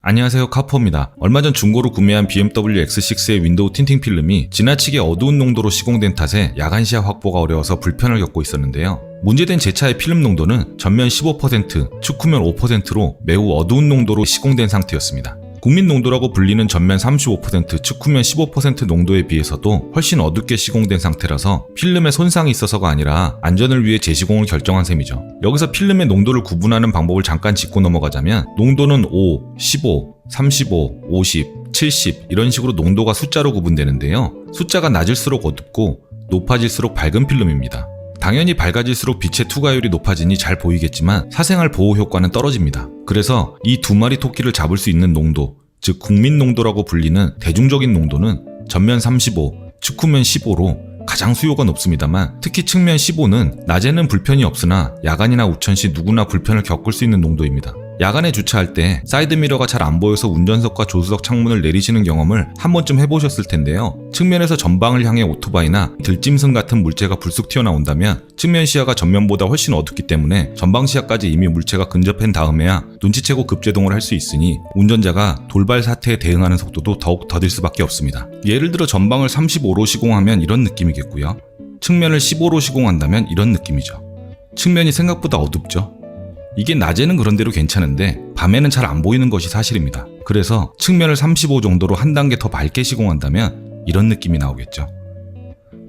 안녕하세요, 카포입니다. 얼마 전 중고로 구매한 BMW X6의 윈도우 틴팅 필름이 지나치게 어두운 농도로 시공된 탓에 야간 시야 확보가 어려워서 불편을 겪고 있었는데요. 문제된 제 차의 필름 농도는 전면 15%, 측후면 5%로 매우 어두운 농도로 시공된 상태였습니다. 국민 농도라고 불리는 전면 35%, 측후면 15% 농도에 비해서도 훨씬 어둡게 시공된 상태라서 필름에 손상이 있어서가 아니라 안전을 위해 재시공을 결정한 셈이죠. 여기서 필름의 농도를 구분하는 방법을 잠깐 짚고 넘어가자면 농도는 5, 15, 35, 50, 70 이런 식으로 농도가 숫자로 구분되는데요. 숫자가 낮을수록 어둡고 높아질수록 밝은 필름입니다. 당연히 밝아질수록 빛의 투과율이 높아지니 잘 보이겠지만 사생활 보호 효과는 떨어집니다. 그래서 이 두 마리 토끼를 잡을 수 있는 농도, 즉 국민 농도라고 불리는 대중적인 농도는 전면 35, 측후면 15로 가장 수요가 높습니다만 특히 측면 15는 낮에는 불편이 없으나 야간이나 우천 시 누구나 불편을 겪을 수 있는 농도입니다. 야간에 주차할 때 사이드미러가 잘 안 보여서 운전석과 조수석 창문을 내리시는 경험을 한 번쯤 해보셨을 텐데요. 측면에서 전방을 향해 오토바이나 들짐승 같은 물체가 불쑥 튀어나온다면 측면 시야가 전면보다 훨씬 어둡기 때문에 전방 시야까지 이미 물체가 근접한 다음에야 눈치채고 급제동을 할 수 있으니 운전자가 돌발 사태에 대응하는 속도도 더욱 더딜 수밖에 없습니다. 예를 들어 전방을 35로 시공하면 이런 느낌이겠고요. 측면을 15로 시공한다면 이런 느낌이죠. 측면이 생각보다 어둡죠. 이게 낮에는 그런대로 괜찮은데 밤에는 잘 안 보이는 것이 사실입니다. 그래서 측면을 35 정도로 한 단계 더 밝게 시공한다면 이런 느낌이 나오겠죠.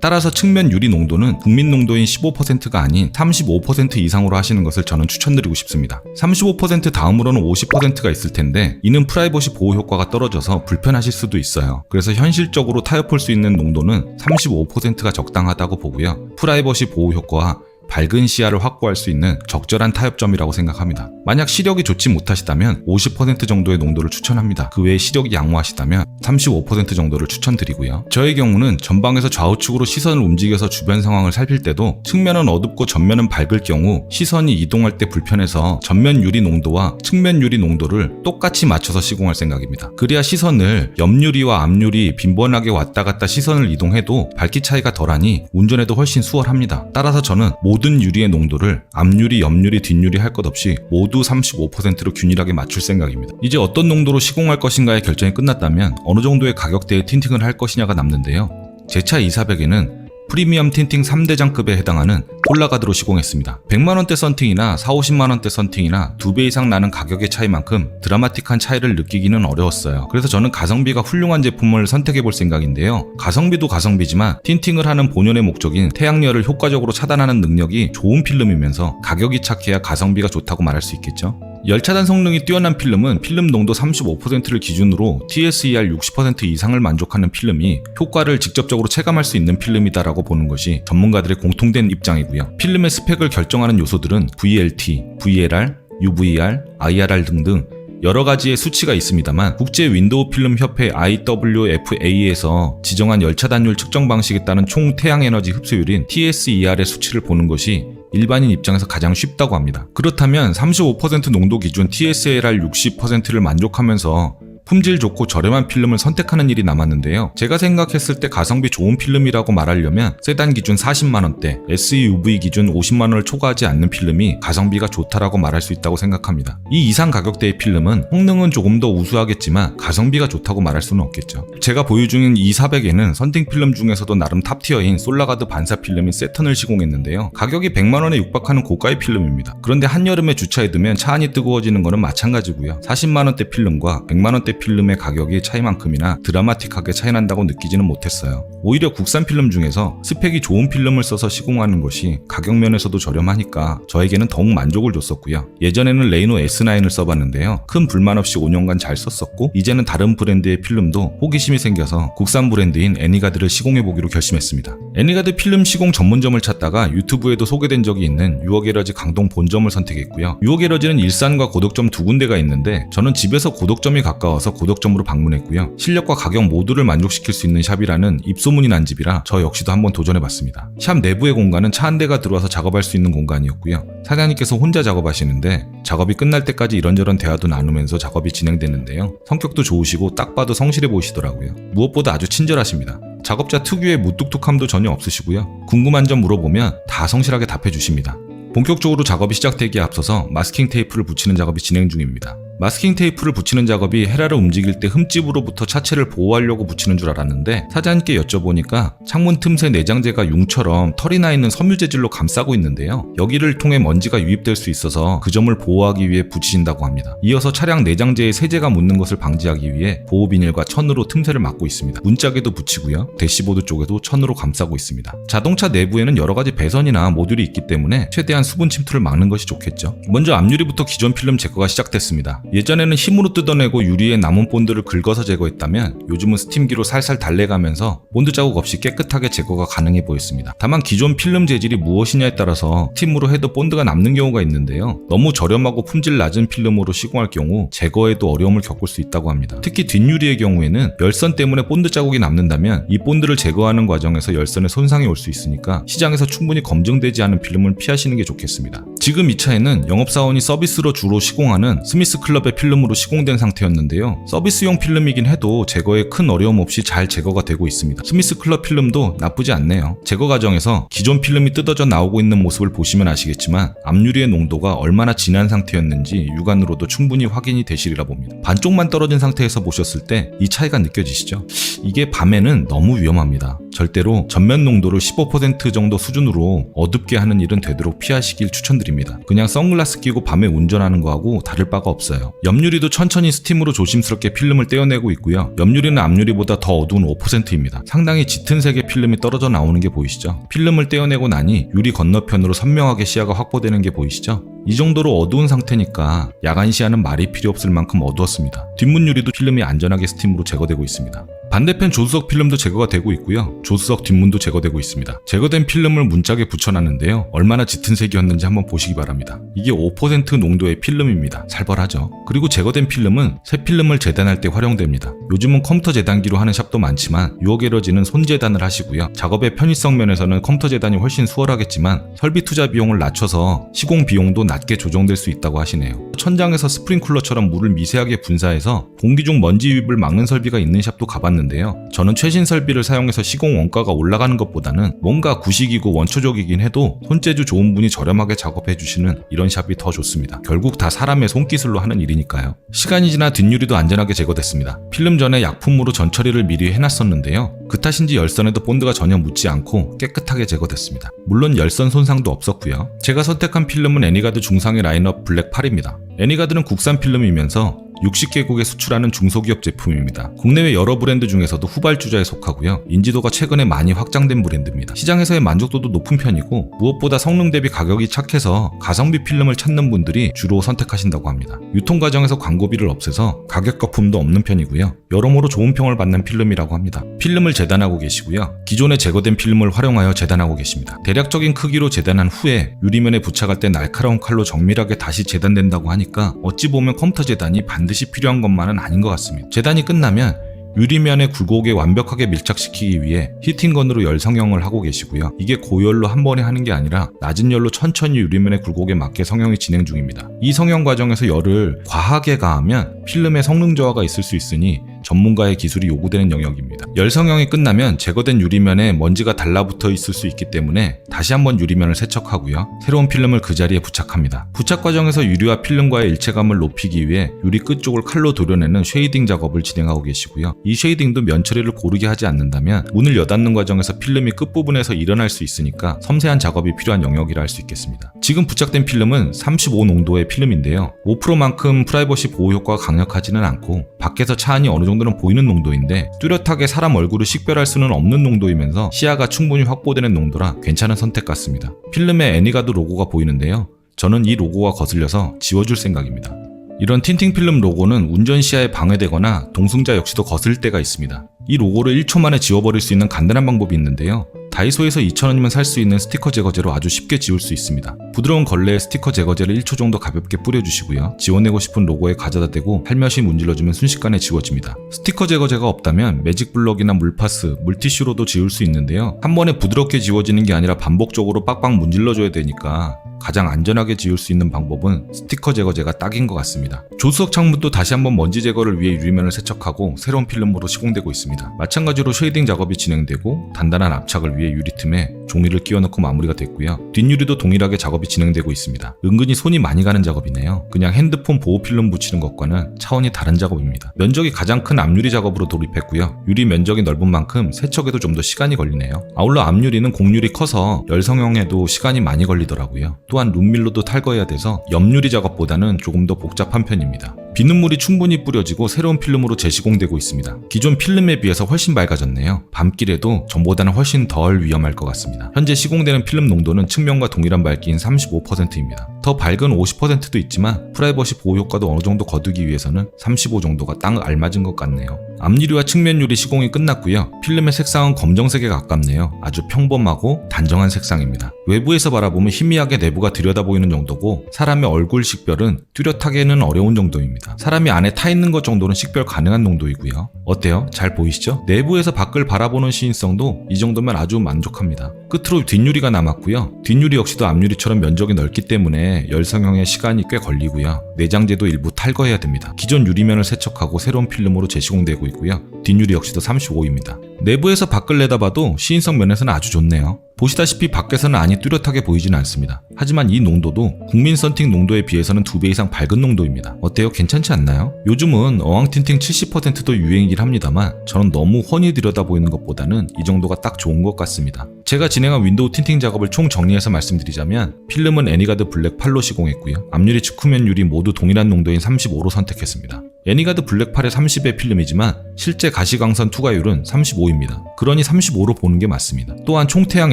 따라서 측면 유리 농도는 국민 농도인 15%가 아닌 35% 이상으로 하시는 것을 저는 추천드리고 싶습니다. 35% 다음으로는 50%가 있을 텐데 이는 프라이버시 보호 효과가 떨어져서 불편하실 수도 있어요. 그래서 현실적으로 타협할 수 있는 농도는 35%가 적당하다고 보고요. 프라이버시 보호 효과와 밝은 시야를 확보할 수 있는 적절한 타협점이라고 생각합니다. 만약 시력이 좋지 못하시다면 50% 정도의 농도를 추천합니다. 그 외에 시력이 양호하시다면 35% 정도를 추천드리고요. 저의 경우는 전방에서 좌우측으로 시선을 움직여서 주변 상황을 살필 때도 측면은 어둡고 전면은 밝을 경우 시선이 이동할 때 불편해서 전면 유리 농도와 측면 유리 농도를 똑같이 맞춰서 시공할 생각입니다. 그래야 시선을 옆유리와 앞유리 빈번하게 왔다 갔다 시선을 이동해도 밝기 차이가 덜하니 운전에도 훨씬 수월합니다. 따라서 저는 모든 유리의 농도를 앞유리, 옆유리, 뒷유리 할 것 없이 모두 35%로 균일하게 맞출 생각입니다. 이제 어떤 농도로 시공할 것인가의 결정이 끝났다면 어느 정도의 가격대의 틴팅을 할 것이냐가 남는데요. 제 차 2,400에는 프리미엄 틴팅 3대장급에 해당하는 폴라가드로 시공했습니다. 100만원대 썬팅이나 40~50만원대 썬팅이나 2배 이상 나는 가격의 차이만큼 드라마틱한 차이를 느끼기는 어려웠어요. 그래서 저는 가성비가 훌륭한 제품을 선택해볼 생각인데요. 가성비도 가성비지만 틴팅을 하는 본연의 목적인 태양열을 효과적으로 차단하는 능력이 좋은 필름이면서 가격이 착해야 가성비가 좋다고 말할 수 있겠죠. 열차단 성능이 뛰어난 필름은 필름 농도 35%를 기준으로 TSER 60% 이상을 만족하는 필름이 효과를 직접적으로 체감할 수 있는 필름이다라고 보는 것이 전문가들의 공통된 입장이고요. 필름의 스펙을 결정하는 요소들은 VLT, VLR, UVR, IRR 등등 여러 가지의 수치가 있습니다만 국제 윈도우 필름 협회 IWFA에서 지정한 열차단율 측정 방식에 따른 총 태양 에너지 흡수율인 TSER의 수치를 보는 것이 일반인 입장에서 가장 쉽다고 합니다. 그렇다면 35% 농도 기준 TSER 60%를 만족하면서 품질 좋고 저렴한 필름을 선택하는 일이 남았는데요. 제가 생각했을 때 가성비 좋은 필름이라고 말하려면 세단 기준 40만원대, SUV 기준 50만원을 초과하지 않는 필름이 가성비가 좋다라고 말할 수 있다고 생각합니다. 이 이상 가격대의 필름은 성능은 조금 더 우수하겠지만 가성비가 좋다고 말할 수는 없겠죠. 제가 보유 중인 2400에는 선팅 필름 중에서도 나름 탑티어인 솔라가드 반사 필름인 세턴을 시공했는데요. 가격이 100만원에 육박하는 고가의 필름입니다. 그런데 한여름에 주차해 두면 차 안이 뜨거워지는 것은 마찬가지고요. 40만원대 필름과 100만원대 필름의 가격의 차이만큼이나 드라마틱하게 차이난다고 느끼지는 못했어요. 오히려 국산 필름 중에서 스펙이 좋은 필름을 써서 시공하는 것이 가격 면에서도 저렴하니까 저에게는 더욱 만족을 줬었고요. 예전에는 레이노 S9을 써봤는데요. 큰 불만 없이 5년간 잘 썼었고 이제는 다른 브랜드의 필름도 호기심이 생겨서 국산 브랜드인 애니가드를 시공해보기로 결심했습니다. 애니가드 필름 시공 전문점을 찾다가 유튜브에도 소개된 적이 있는 유어게러지 강동 본점을 선택했고요. 유어게러지는 일산과 고덕점 두 군데가 있는데 저는 집에서 고덕점이 가까워서 고덕점으로 방문했고요. 실력과 가격 모두를 만족시킬 수 있는 샵이라는 입소문이 난 집이라 저 역시도 한번 도전해봤습니다. 샵 내부의 공간은 차 한 대가 들어와서 작업할 수 있는 공간이었고요. 사장님께서 혼자 작업하시는데 작업이 끝날 때까지 이런저런 대화도 나누면서 작업이 진행됐는데요. 성격도 좋으시고 딱 봐도 성실해 보이시더라고요. 무엇보다 아주 친절하십니다. 작업자 특유의 무뚝뚝함도 전혀 없으시고요. 궁금한 점 물어보면 다 성실하게 답해 주십니다. 본격적으로 작업이 시작되기에 앞서서 마스킹 테이프를 붙이는 작업이 진행 중입니다. 마스킹 테이프를 붙이는 작업이 헤라를 움직일 때 흠집으로부터 차체를 보호하려고 붙이는 줄 알았는데 사장님께 여쭤보니까 창문 틈새 내장재가 융처럼 털이 나 있는 섬유 재질로 감싸고 있는데요. 여기를 통해 먼지가 유입될 수 있어서 그 점을 보호하기 위해 붙이신다고 합니다. 이어서 차량 내장재에 세제가 묻는 것을 방지하기 위해 보호 비닐과 천으로 틈새를 막고 있습니다. 문짝에도 붙이고요. 대시보드 쪽에도 천으로 감싸고 있습니다. 자동차 내부에는 여러 가지 배선이나 모듈이 있기 때문에 최대한 수분 침투를 막는 것이 좋겠죠. 먼저 앞유리부터 기존 필름 제거가 시작됐습니다. 예전에는 힘으로 뜯어내고 유리에 남은 본드를 긁어서 제거했다면 요즘은 스팀기로 살살 달래가면서 본드 자국 없이 깨끗하게 제거가 가능해 보였습니다. 다만 기존 필름 재질이 무엇이냐에 따라서 스팀으로 해도 본드가 남는 경우가 있는데요. 너무 저렴하고 품질 낮은 필름으로 시공할 경우 제거에도 어려움을 겪을 수 있다고 합니다. 특히 뒷유리의 경우에는 열선 때문에 본드 자국이 남는다면 이 본드를 제거하는 과정에서 열선에 손상이 올 수 있으니까 시장에서 충분히 검증되지 않은 필름을 피하시는 게 좋겠습니다. 지금 이 차에는 영업사원이 서비스로 주로 시공하는 스미스 클럽의 필름으로 시공된 상태였는데요. 서비스용 필름이긴 해도 제거에 큰 어려움 없이 잘 제거가 되고 있습니다. 스미스 클럽 필름도 나쁘지 않네요. 제거 과정에서 기존 필름이 뜯어져 나오고 있는 모습을 보시면 아시겠지만 앞유리의 농도가 얼마나 진한 상태였는지 육안으로도 충분히 확인이 되시리라 봅니다. 반쪽만 떨어진 상태에서 보셨을 때 이 차이가 느껴지시죠? 이게 밤에는 너무 위험합니다. 절대로 전면 농도를 15% 정도 수준으로 어둡게 하는 일은 되도록 피하시길 추천드립니다. 그냥 선글라스 끼고 밤에 운전하는 거하고 다를 바가 없어요. 옆유리도 천천히 스팀으로 조심스럽게 필름을 떼어내고 있고요. 옆유리는 앞유리보다 더 어두운 5%입니다. 상당히 짙은 색의 필름이 떨어져 나오는 게 보이시죠? 필름을 떼어내고 나니 유리 건너편으로 선명하게 시야가 확보되는 게 보이시죠? 이 정도로 어두운 상태니까 야간 시야는 말이 필요 없을 만큼 어두웠습니다. 뒷문 유리도 필름이 안전하게 스팀으로 제거되고 있습니다. 반대편 조수석 필름도 제거가 되고 있고요. 조수석 뒷문도 제거되고 있습니다. 제거된 필름을 문짝에 붙여놨는데요. 얼마나 짙은 색이었는지 한번 보시기 바랍니다. 이게 5% 농도의 필름입니다. 살벌하죠. 그리고 제거된 필름은 새 필름을 재단할 때 활용됩니다. 요즘은 컴퓨터 재단기로 하는 샵도 많지만 유어게러지는 손 재단을 하시고요. 작업의 편의성 면에서는 컴퓨터 재단이 훨씬 수월하겠지만 설비 투자 비용을 낮춰서 시공 비용도 낮게 조정될 수 있다고 하시네요. 천장에서 스프링쿨러처럼 물을 미세하게 분사해서 공기 중 먼지 유입을 막는 설비가 있는 샵도 가봤는데요. 저는 최신 설비를 사용해서 시공 원가가 올라가는 것보다는 뭔가 구식이고 원초적이긴 해도 손재주 좋은 분이 저렴하게 작업해 주시는 이런 샵이 더 좋습니다. 결국 다 사람의 손기술로 하는 일이니까요. 시간이 지나 뒷유리도 안전하게 제거됐습니다. 필름 전에 약품으로 전처리를 미리 해놨었는데요. 그 탓인지 열선에도 본드가 전혀 묻지 않고 깨끗하게 제거됐습니다. 물론 열선 손상도 없었고요. 제가 선택한 필름은 애니가드 중상의 라인업 블랙 8입니다. 애니가드는 국산 필름이면서 60개국에 수출하는 중소기업 제품입니다. 국내외 여러 브랜드 중에서도 후발주자에 속하고요. 인지도가 최근에 많이 확장된 브랜드입니다. 시장에서의 만족도도 높은 편이고 무엇보다 성능 대비 가격이 착해서 가성비 필름을 찾는 분들이 주로 선택하신다고 합니다. 유통 과정에서 광고비를 없애서 가격 거품도 없는 편이고요. 여러모로 좋은 평을 받는 필름이라고 합니다. 필름을 재단하고 계시고요. 기존에 제거된 필름을 활용하여 재단하고 계십니다. 대략적인 크기로 재단한 후에 유리면에 부착할 때 날카로운 칼로 정밀하게 다시 재단된다고 하니까 어찌 보면 컴퓨터 재단이 반드시 필요한 것만은 아닌 것 같습니다. 재단이 끝나면 유리면의 굴곡에 완벽하게 밀착시키기 위해 히팅건으로 열 성형을 하고 계시고요. 이게 고열로 한 번에 하는 게 아니라 낮은 열로 천천히 유리면의 굴곡에 맞게 성형이 진행 중입니다. 이 성형 과정에서 열을 과하게 가하면 필름의 성능 저하가 있을 수 있으니 전문가의 기술이 요구되는 영역입니다. 열 성형이 끝나면 제거된 유리면에 먼지가 달라붙어 있을 수 있기 때문에 다시 한번 유리면을 세척하고요. 새로운 필름을 그 자리에 부착합니다. 부착 과정에서 유리와 필름과의 일체감을 높이기 위해 유리 끝쪽을 칼로 도려내는 쉐이딩 작업을 진행하고 계시고요. 이 쉐이딩도 면 처리를 고르게 하지 않는다면 문을 여닫는 과정에서 필름이 끝부분에서 일어날 수 있으니까 섬세한 작업이 필요한 영역이라 할 수 있겠습니다. 지금 부착된 필름은 35 농도의 필름인데요. 5%만큼 프라이버시 보호 효과가 강력하지는 않고 밖에서 차 안이 어느 정도는 보이는 농도인데 뚜렷하게 사람 얼굴을 식별할 수는 없는 농도이면서 시야가 충분히 확보되는 농도라 괜찮은 선택 같습니다. 필름에 애니가드 로고가 보이는데요. 저는 이 로고가 거슬려서 지워줄 생각입니다. 이런 틴팅 필름 로고는 운전 시야에 방해되거나 동승자 역시도 거슬 때가 있습니다. 이 로고를 1초 만에 지워버릴 수 있는 간단한 방법이 있는데요. 다이소에서 2,000원이면 살 수 있는 스티커 제거제로 아주 쉽게 지울 수 있습니다. 부드러운 걸레에 스티커 제거제를 1초 정도 가볍게 뿌려주시고요. 지워내고 싶은 로고에 가져다 대고 살며시 문질러주면 순식간에 지워집니다. 스티커 제거제가 없다면 매직 블럭이나 물파스, 물티슈로도 지울 수 있는데요. 한 번에 부드럽게 지워지는 게 아니라 반복적으로 빡빡 문질러줘야 되니까 가장 안전하게 지울 수 있는 방법은 스티커 제거제가 딱인 것 같습니다. 조수석 창문도 다시 한번 먼지 제거를 위해 유리면을 세척하고 새로운 필름으로 시공되고 있습니다. 마찬가지로 쉐이딩 작업이 진행되고 단단한 압착을 위해 유리 틈에 종이를 끼워넣고 마무리가 됐고요. 뒷유리도 동일하게 작업이 진행되고 있습니다. 은근히 손이 많이 가는 작업이네요. 그냥 핸드폰 보호 필름 붙이는 것과는 차원이 다른 작업입니다. 면적이 가장 큰 앞유리 작업으로 돌입했고요. 유리 면적이 넓은 만큼 세척에도 좀 더 시간이 걸리네요. 아울러 앞유리는 공률이 커서 열성형에도 시간이 많이 걸리더라고요. 또한 룸밀로도 탈거해야 돼서 옆유리 작업보다는 조금 더 복잡한 편입니다. 비눗물이 충분히 뿌려지고 새로운 필름으로 재시공되고 있습니다. 기존 필름에 비해서 훨씬 밝아졌네요. 밤길에도 전보다는 훨씬 덜 위험할 것 같습니다. 현재 시공되는 필름 농도는 측면과 동일한 밝기인 35%입니다. 더 밝은 50%도 있지만 프라이버시 보호 효과도 어느 정도 거두기 위해서는 35 정도가 딱 알맞은 것 같네요. 앞유리와 측면 유리 시공이 끝났고요. 필름의 색상은 검정색에 가깝네요. 아주 평범하고 단정한 색상입니다. 외부에서 바라보면 희미하게 내부가 들여다보이는 정도고 사람의 얼굴 식별은 뚜렷하게는 어려운 정도입니다. 사람이 안에 타 있는 것 정도는 식별 가능한 농도이고요. 어때요? 잘 보이시죠? 내부에서 밖을 바라보는 시인성도 이 정도면 아주 만족합니다. 끝으로 뒷유리가 남았고요. 뒷유리 역시도 앞유리처럼 면적이 넓기 때문에 열성형에 시간이 꽤 걸리고요. 내장재도 일부 탈거해야 됩니다. 기존 유리면을 세척하고 새로운 필름으로 재시공되고 있고요. 뒷유리 역시도 35입니다. 내부에서 밖을 내다봐도 시인성 면에서는 아주 좋네요. 보시다시피 밖에서는 안이 뚜렷하게 보이지는 않습니다. 하지만 이 농도도 국민 썬팅 농도에 비해서는 2배 이상 밝은 농도입니다. 어때요? 괜찮지 않나요? 요즘은 어항 틴팅 70%도 유행이긴 합니다만 저는 너무 훤히 들여다보이는 것보다는 이 정도가 딱 좋은 것 같습니다. 제가 진행한 윈도우 틴팅 작업을 총 정리해서 말씀드리자면 필름은 애니가드 블랙 8로 시공했고요. 앞유리 측후면 유리 모두 동일한 농도인 35로 선택했습니다. 애니가드 블랙 8의 30의 필름이지만 실제 가시광선 투과율은 35입니다. 그러니 35로 보는 게 맞습니다. 또한 총태양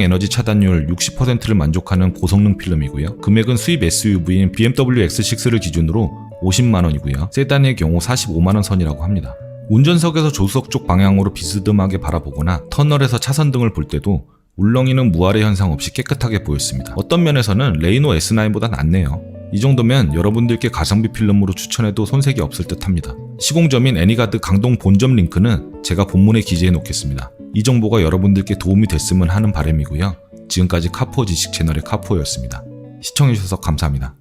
에너지 차단율 60%를 만족하는 고성능 필름이고요. 금액은 수입 SUV인 BMW X6를 기준으로 50만원이고요. 세단의 경우 45만원 선이라고 합니다. 운전석에서 조수석 쪽 방향으로 비스듬하게 바라보거나 터널에서 차선등을 볼 때도 울렁이는 무아래 현상 없이 깨끗하게 보였습니다. 어떤 면에서는 레이노 S9보다 낫네요. 이 정도면 여러분들께 가성비 필름으로 추천해도 손색이 없을 듯 합니다. 시공점인 애니가드 강동 본점 링크는 제가 본문에 기재해 놓겠습니다. 이 정보가 여러분들께 도움이 됐으면 하는 바람이고요. 지금까지 카푸어 지식 채널의 카푸어였습니다. 시청해주셔서 감사합니다.